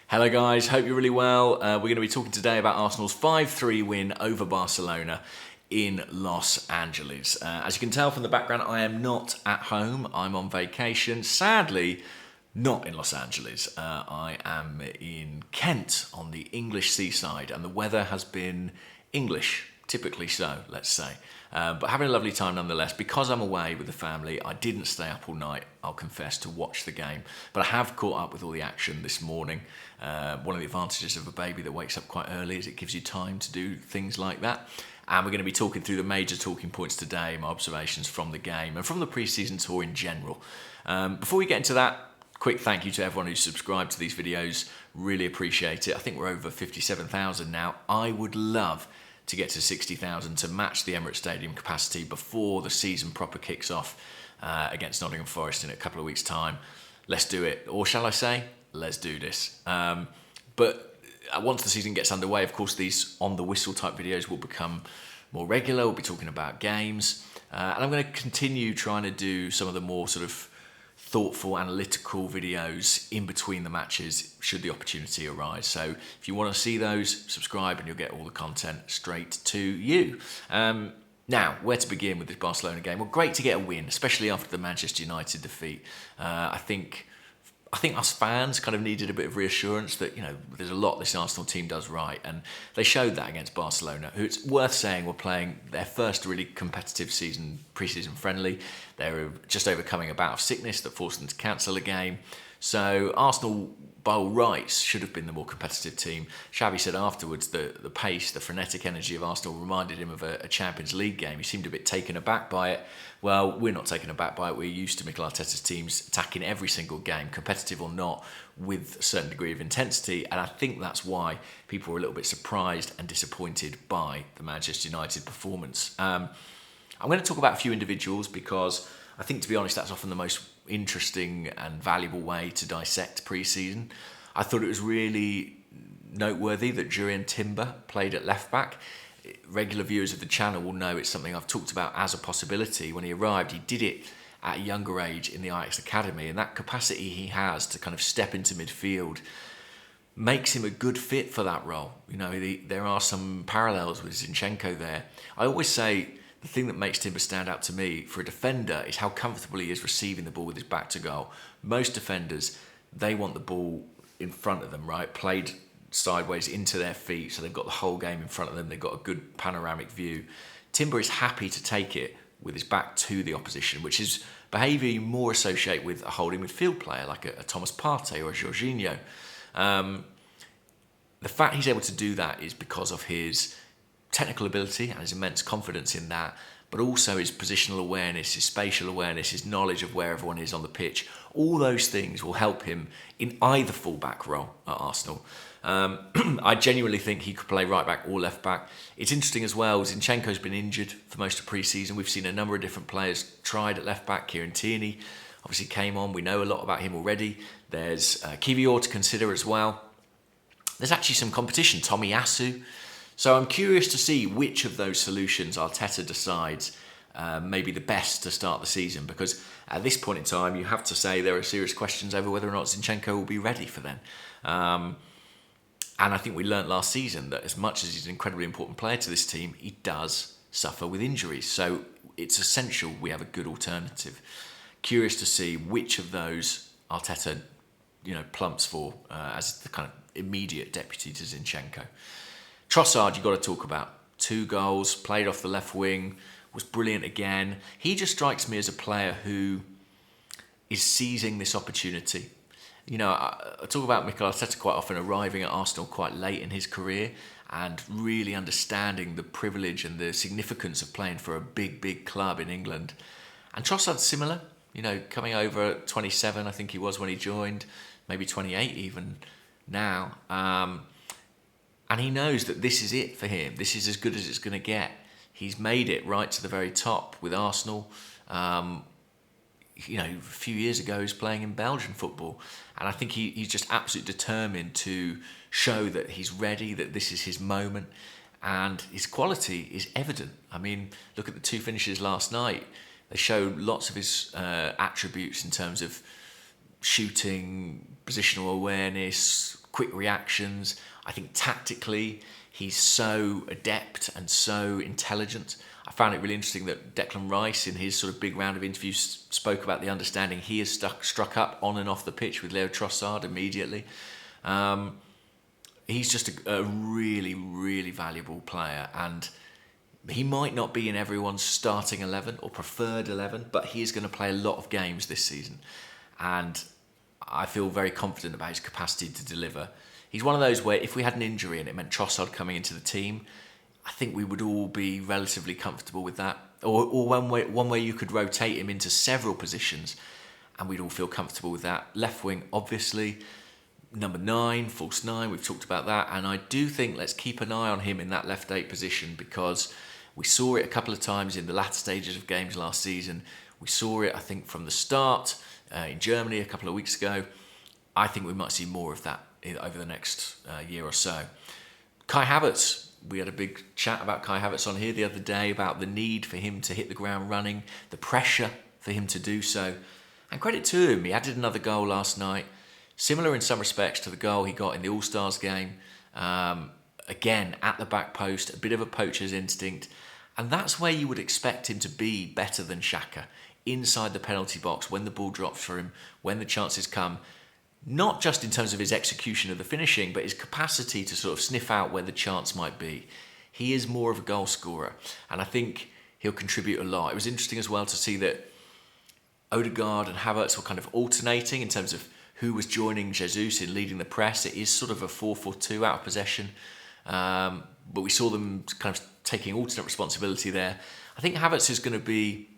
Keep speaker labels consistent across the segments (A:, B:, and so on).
A: Hello guys, hope you're really well. We're going to be talking today about Arsenal's 5-3 win over Barcelona in Los Angeles. As you can tell from the background, I am not at home. I'm on vacation. Sadly, not in Los Angeles. I am in Kent on the English seaside, and the weather has been English, typically so, let's say. But having a lovely time nonetheless. Because I'm away with the family, I didn't stay up all night, I'll confess, to watch the game. But I have caught up with all the action this morning. One of the advantages of a baby that wakes up quite early is it gives you time to do things like that. And we're going to be talking through the major talking points today, my observations from the game and from the pre-season tour in general. Before we get into that, quick thank you to everyone who's subscribed to these videos. Really appreciate it. I think we're over 57,000 now. I would love to get to 60,000 to match the Emirates Stadium capacity before the season proper kicks off against Nottingham Forest in a couple of weeks' time. Let's do it. Or shall I say, let's do this. But once the season gets underway, of course, these on-the-whistle type videos will become more regular. We'll be talking about games. And I'm going to continue trying to do some of the more sort of thoughtful, analytical videos in between the matches should the opportunity arise. So if you want to see those, subscribe and you'll get all the content straight to you. Now, where to begin with this Barcelona game? Well, great to get a win, especially after the Manchester United defeat. I think us fans kind of needed a bit of reassurance that, there's a lot this Arsenal team does right, and they showed that against Barcelona, who, it's worth saying, were playing their first really competitive pre-season friendly. They were just overcoming a bout of sickness that forced them to cancel a game. So Arsenal, by all rights, should have been the more competitive team. Xavi said afterwards that the pace, the frenetic energy of Arsenal reminded him of a Champions League game. He seemed a bit taken aback by it. Well, we're not taken aback by it. We're used to Mikel Arteta's teams attacking every single game, competitive or not, with a certain degree of intensity. And I think that's why people were a little bit surprised and disappointed by the Manchester United performance. I'm going to talk about a few individuals because I think, to be honest, that's often the most interesting and valuable way to dissect pre-season. I thought it was really noteworthy that Jurrien Timber played at left back. Regular viewers of the channel will know it's something I've talked about as a possibility. When he arrived, he did it at a younger age in the Ajax Academy, and that capacity he has to kind of step into midfield makes him a good fit for that role. There are some parallels with Zinchenko there. I always say the thing that makes Timber stand out to me for a defender is how comfortable he is receiving the ball with his back to goal. Most defenders, they want the ball in front of them, right? Played sideways into their feet, so they've got the whole game in front of them. They've got a good panoramic view. Timber is happy to take it with his back to the opposition, which is behaviour you more associate with a holding midfield player like a Thomas Partey or a Jurrien. The fact he's able to do that is because of his technical ability and his immense confidence in that, but also his positional awareness, his spatial awareness, his knowledge of where everyone is on the pitch. All those things will help him in either full-back role at Arsenal. I genuinely think he could play right back or left back. It's interesting as well, Zinchenko's been injured for most of pre-season. We've seen a number of different players tried at left back. Kieran Tierney obviously came on. We know a lot about him already. There's Kiwior to consider as well. There's actually some competition, Tommy Yasu. So I'm curious to see which of those solutions Arteta decides may be the best to start the season, because at this point in time, you have to say there are serious questions over whether or not Zinchenko will be ready for then. And I think we learnt last season that as much as he's an incredibly important player to this team, he does suffer with injuries. So it's essential we have a good alternative. Curious to see which of those Arteta, plumps for as the kind of immediate deputy to Zinchenko. Trossard, you've got to talk about. 2 goals, played off the left wing, was brilliant again. He just strikes me as a player who is seizing this opportunity. I talk about Mikel Arteta quite often arriving at Arsenal quite late in his career and really understanding the privilege and the significance of playing for a big, big club in England. And Trossard's similar, coming over at 27, I think he was when he joined, maybe 28 even now. And he knows that this is it for him. This is as good as it's going to get. He's made it right to the very top with Arsenal. A few years ago, he was playing in Belgian football. And I think he's just absolutely determined to show that he's ready, that this is his moment. And his quality is evident. I mean, look at the 2 finishes last night. They show lots of his attributes in terms of shooting, positional awareness, quick reactions. I think tactically, he's so adept and so intelligent. I found it really interesting that Declan Rice, in his sort of big round of interviews, spoke about the understanding he has struck up on and off the pitch with Leo Trossard immediately. He's just a really, really valuable player, and he might not be in everyone's starting 11 or preferred 11, but he is going to play a lot of games this season. And I feel very confident about his capacity to deliver. He's one of those where if we had an injury and it meant Trossard coming into the team, I think we would all be relatively comfortable with that. Or one way you could rotate him into several positions and we'd all feel comfortable with that. Left wing, obviously. Number 9, false 9, we've talked about that. And I do think let's keep an eye on him in that left 8 position, because we saw it a couple of times in the latter stages of games last season. We saw it, I think, from the start in Germany a couple of weeks ago. I think we might see more of that over the next year or so. Kai Havertz. We had a big chat about Kai Havertz on here the other day about the need for him to hit the ground running, the pressure for him to do so. And credit to him, he added another goal last night. Similar in some respects to the goal he got in the All-Stars game. Again, at the back post, a bit of a poacher's instinct. And that's where you would expect him to be better than Xhaka. Inside the penalty box, when the ball drops for him, when the chances come. Not just in terms of his execution of the finishing, but his capacity to sort of sniff out where the chance might be. He is more of a goal scorer, and I think he'll contribute a lot. It was interesting as well to see that Odegaard and Havertz were kind of alternating in terms of who was joining Jesus in leading the press. It is sort of a 4-4-2 out of possession, but we saw them kind of taking alternate responsibility there. I think Havertz is going to be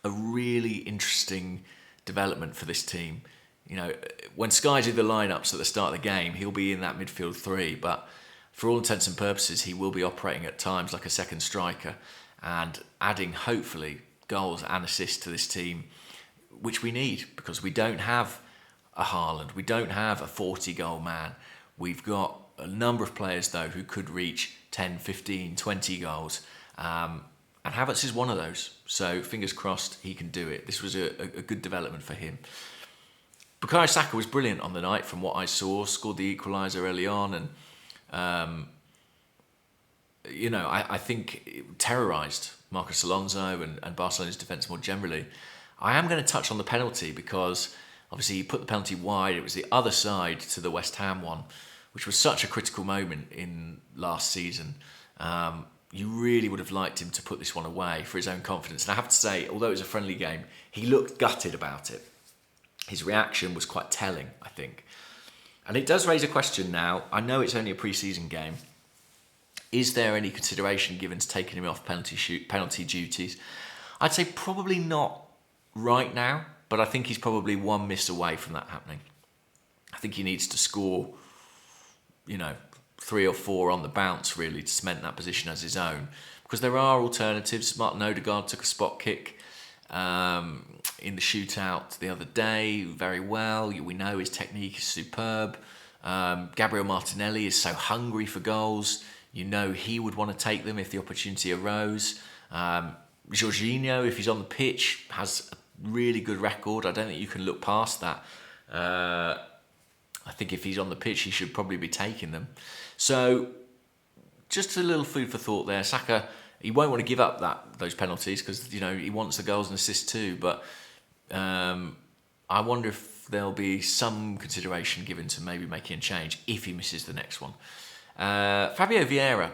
A: a really interesting development for this team. You know, when Sky do the lineups at the start of the game, he'll be in that midfield 3, but for all intents and purposes, he will be operating at times like a second striker and adding, hopefully, goals and assists to this team, which we need, because we don't have a Haaland, we don't have a 40-goal man. We've got a number of players, though, who could reach 10, 15, 20 goals. And Havertz is one of those. So fingers crossed he can do it. This was a good development for him. Bukayo Saka was brilliant on the night from what I saw, scored the equaliser early on, and I think it terrorised Marcos Alonso and Barcelona's defence more generally. I am going to touch on the penalty because obviously he put the penalty wide. It was the other side to the West Ham one, which was such a critical moment in last season. You really would have liked him to put this one away for his own confidence. And I have to say, although it was a friendly game, he looked gutted about it. His reaction was quite telling, I think. And it does raise a question now. I know it's only a pre-season game. Is there any consideration given to taking him off penalty duties? I'd say probably not right now, but I think he's probably one miss away from that happening. I think he needs to score, 3 or 4 on the bounce, really, to cement that position as his own. Because there are alternatives. Martin Odegaard took a spot kick in the shootout the other day very well. We know his technique is superb. Gabriel Martinelli is so hungry for goals. You know he would want to take them if the opportunity arose. Jorginho, if he's on the pitch, has a really good record. I don't think you can look past that. I think if he's on the pitch, he should probably be taking them. So just a little food for thought there. Saka, he won't want to give up those penalties because he wants the goals and assists too. But I wonder if there'll be some consideration given to maybe making a change if he misses the next one. Fabio Vieira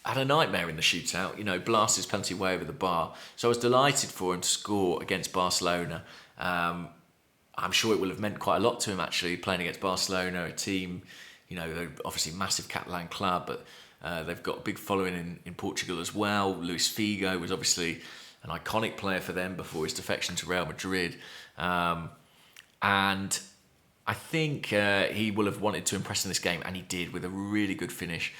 A: had a nightmare in the shootout. Blasted his penalty way over the bar. So I was delighted for him to score against Barcelona. I'm sure it will have meant quite a lot to him actually playing against Barcelona, a team. They're obviously a massive Catalan club, but they've got a big following in Portugal as well. Luis Figo was obviously an iconic player for them before his defection to Real Madrid. And I think he will have wanted to impress in this game, and he did with a really good finish.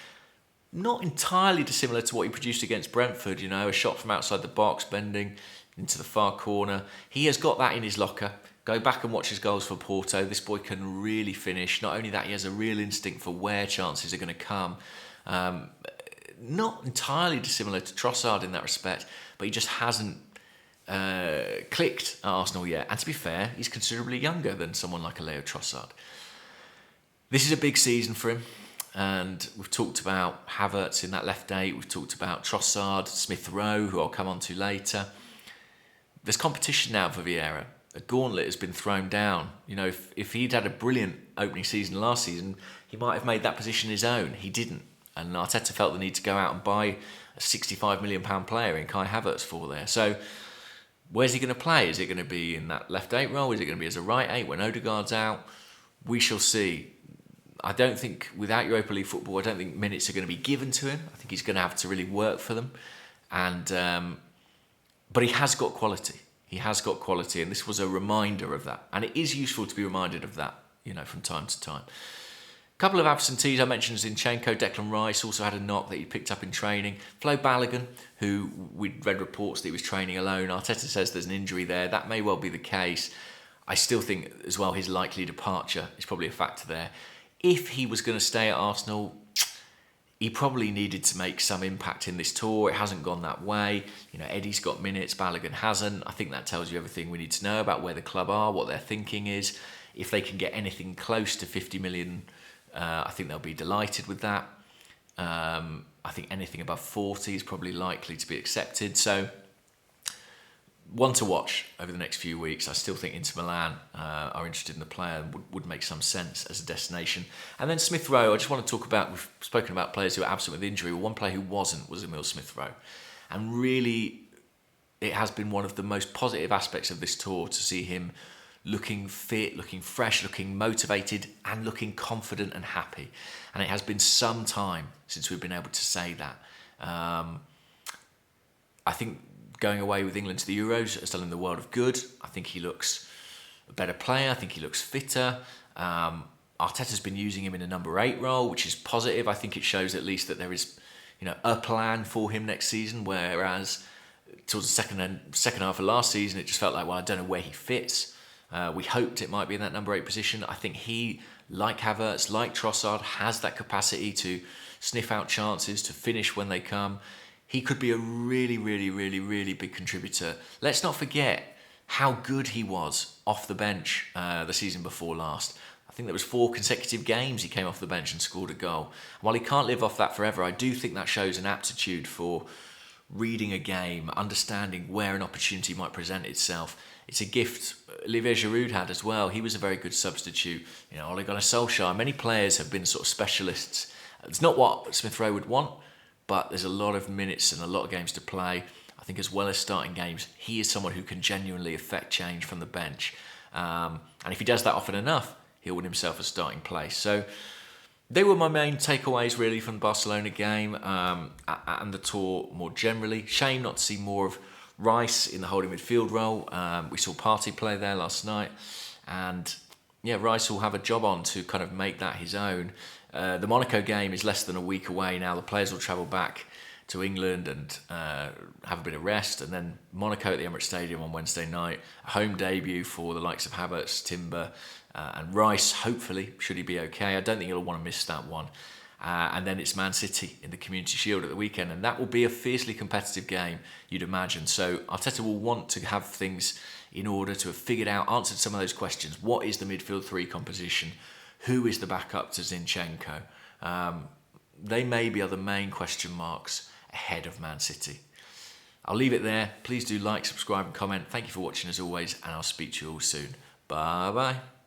A: Not entirely dissimilar to what he produced against Brentford, a shot from outside the box, bending into the far corner. He has got that in his locker. Go back and watch his goals for Porto. This boy can really finish. Not only that, he has a real instinct for where chances are going to come. Not entirely dissimilar to Trossard in that respect, but he just hasn't clicked at Arsenal yet. And to be fair, he's considerably younger than someone like a Leo Trossard. This is a big season for him. And we've talked about Havertz in that left eight. We've talked about Trossard, Smith-Rowe, who I'll come on to later. There's competition now for Vieira. A gauntlet has been thrown down. You know, if he'd had a brilliant opening season last season, he might have made that position his own. He didn't. And Arteta felt the need to go out and buy a £65 million player in Kai Havertz for there. So where's he going to play? Is it going to be in that left eight role? Is it going to be as a right eight when Odegaard's out? We shall see. I don't think, without Europa League football, I don't think minutes are going to be given to him. I think he's going to have to really work for them. And but he has got quality. He has got quality, and this was a reminder of that. And it is useful to be reminded of that, you know, from time to time. A couple of absentees I mentioned: Zinchenko, Declan Rice also had a knock that he picked up in training. Flo Balogun, who we'd read reports that he was training alone. Arteta says there's an injury there. That may well be the case. I still think as well his likely departure is probably a factor there. If he was going to stay at Arsenal, he probably needed to make some impact in this tour. It hasn't gone that way. You know, Eddie's got minutes, Balogun hasn't. I think that tells you everything we need to know about where the club are, what their thinking is. If they can get anything close to 50 million, I think they'll be delighted with that. I think anything above 40 is probably likely to be accepted. So, one to watch over the next few weeks. I still think Inter Milan are interested in the player and would make some sense as a destination. And then Smith-Rowe, I just want to talk about, we've spoken about players who are absent with injury. Well, one player who wasn't was Emile Smith-Rowe. And really, it has been one of the most positive aspects of this tour to see him looking fit, looking fresh, looking motivated, and looking confident and happy. And it has been some time since we've been able to say that. I think going away with England to the Euros has done him the world of good. I think he looks a better player. I think he looks fitter. Arteta's been using him in a number 8 role, which is positive. I think it shows at least that there is, you know, a plan for him next season. Whereas towards the second half of last season, it just felt like, well, I don't know where he fits. We hoped it might be in that number 8 position. I think he, like Havertz, like Trossard, has that capacity to sniff out chances, to finish when they come. He could be a really, really, really, really big contributor. Let's not forget how good he was off the bench the season before last. I think there was 4 consecutive games he came off the bench and scored a goal. And while he can't live off that forever, I do think that shows an aptitude for reading a game, understanding where an opportunity might present itself. It's a gift Olivier Giroud had as well. He was a very good substitute. You know, Ole Gunnar Solskjaer, many players have been sort of specialists. It's not what Smith-Rowe would want, but there's a lot of minutes and a lot of games to play. I think as well as starting games, he is someone who can genuinely affect change from the bench. And if he does that often enough, he'll win himself a starting place. So they were my main takeaways really from the Barcelona game and the tour more generally. Shame not to see more of Rice in the holding midfield role. We saw Partey play there last night. And yeah, Rice will have a job on to kind of make that his own. The Monaco game is less than a week away now. The players will travel back to England and have a bit of rest. And then Monaco at the Emirates Stadium on Wednesday night. A home debut for the likes of Havertz, Timber and Rice, hopefully, should he be okay. I don't think he'll want to miss that one. And then it's Man City in the Community Shield at the weekend. And that will be a fiercely competitive game, you'd imagine. So Arteta will want to have things in order to have figured out, answered some of those questions. What is the midfield 3 composition? Who is the backup to Zinchenko? They maybe are the main question marks ahead of Man City. I'll leave it there. Please do like, subscribe and comment. Thank you for watching as always, and I'll speak to you all soon. Bye-bye.